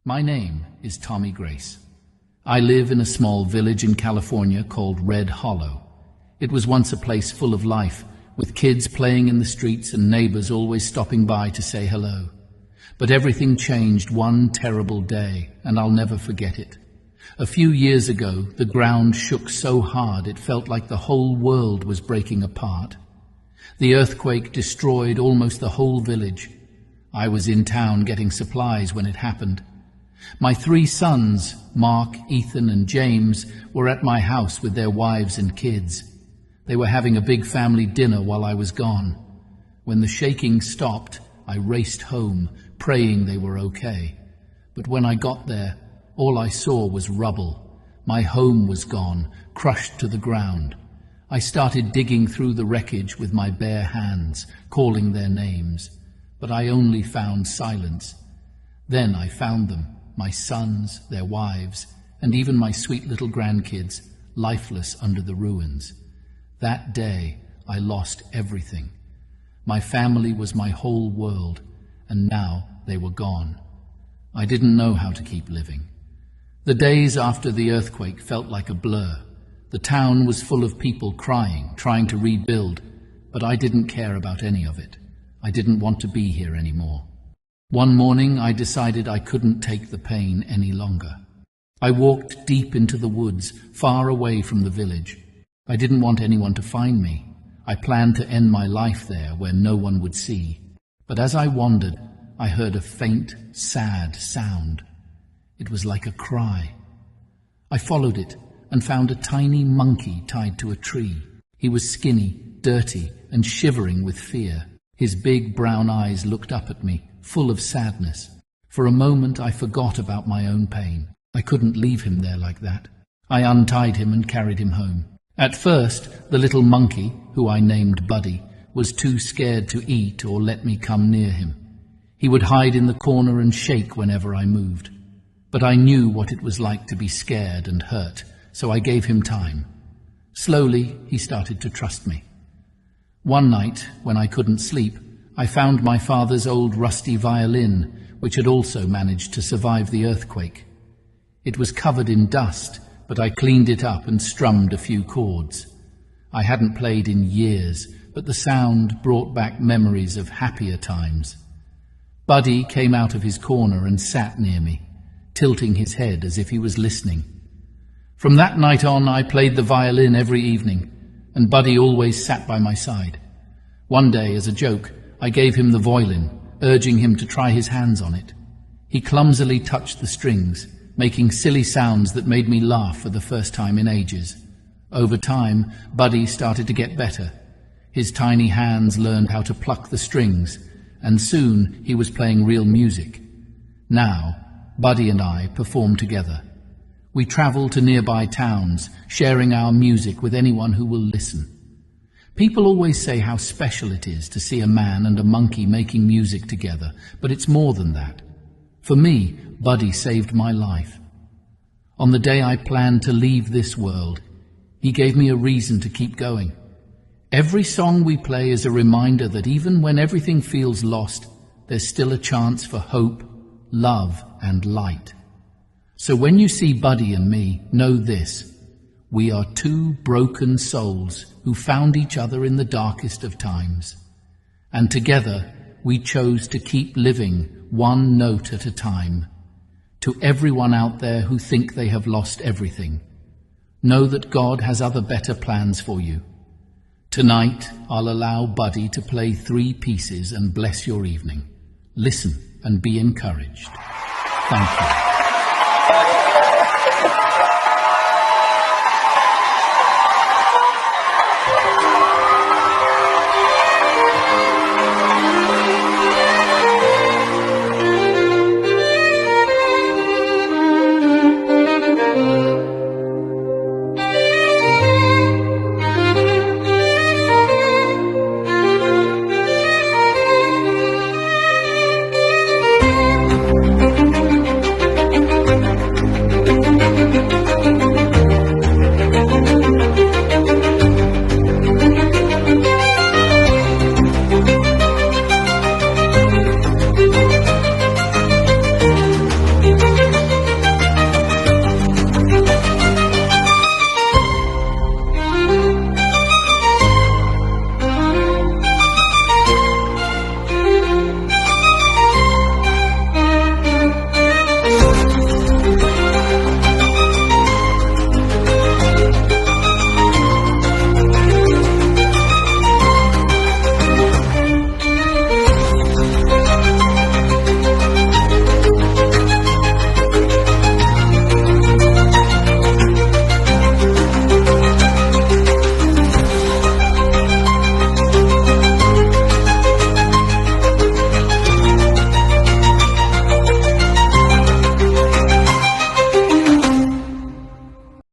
My name is Tommy Grace. I live in a small village in California called Red Hollow. It was once a place full of life, with kids playing in the streets and neighbors always stopping by to say hello. But everything changed one terrible day, and I'll never forget it. A few years ago, the ground shook so hard it felt like the whole world was breaking apart. The earthquake destroyed almost the whole village. I was in town getting supplies when it happened. My 3 sons, Mark, Ethan, and James, were at my house with their wives and kids. They were having a big family dinner while I was gone. When the shaking stopped, I raced home, praying they were okay. But when I got there, all I saw was rubble. My home was gone, crushed to the ground. I started digging through the wreckage with my bare hands, calling their names. But I only found silence. Then I found them, my sons, their wives, and even my sweet little grandkids, lifeless under the ruins. That day, I lost everything. My family was my whole world, and now they were gone. I didn't know how to keep living. The days after the earthquake felt like a blur. The town was full of people crying, trying to rebuild, but I didn't care about any of it. I didn't want to be here anymore. One morning, I decided I couldn't take the pain any longer. I walked deep into the woods, far away from the village. I didn't want anyone to find me. I planned to end my life there where no one would see. But as I wandered, I heard a faint, sad sound. It was like a cry. I followed it and found a tiny monkey tied to a tree. He was skinny, dirty, and shivering with fear. His big brown eyes looked up at me, full of sadness. For a moment I forgot about my own pain. I couldn't leave him there like that. I untied him and carried him home. At first, the little monkey, who I named Buddy, was too scared to eat or let me come near him. He would hide in the corner and shake whenever I moved. But I knew what it was like to be scared and hurt, so I gave him time. Slowly, he started to trust me. One night, when I couldn't sleep, I found my father's old rusty violin, which had also managed to survive the earthquake. It was covered in dust, but I cleaned it up and strummed a few chords. I hadn't played in years, but the sound brought back memories of happier times. Buddy came out of his corner and sat near me, tilting his head as if he was listening. From that night on, I played the violin every evening, and Buddy always sat by my side. One day, as a joke, I gave him the violin, urging him to try his hands on it. He clumsily touched the strings, making silly sounds that made me laugh for the first time in ages. Over time, Buddy started to get better. His tiny hands learned how to pluck the strings, and soon he was playing real music. Now, Buddy and I perform together. We travel to nearby towns, sharing our music with anyone who will listen. People always say how special it is to see a man and a monkey making music together, but it's more than that. For me, Buddy saved my life. On the day I planned to leave this world, he gave me a reason to keep going. Every song we play is a reminder that even when everything feels lost, there's still a chance for hope, love, and light. So when you see Buddy and me, know this: we are 2 broken souls who found each other in the darkest of times. And together, we chose to keep living one note at a time. To everyone out there who think they have lost everything, know that God has other better plans for you. Tonight, I'll allow Buddy to play 3 pieces and bless your evening. Listen and be encouraged. Thank you.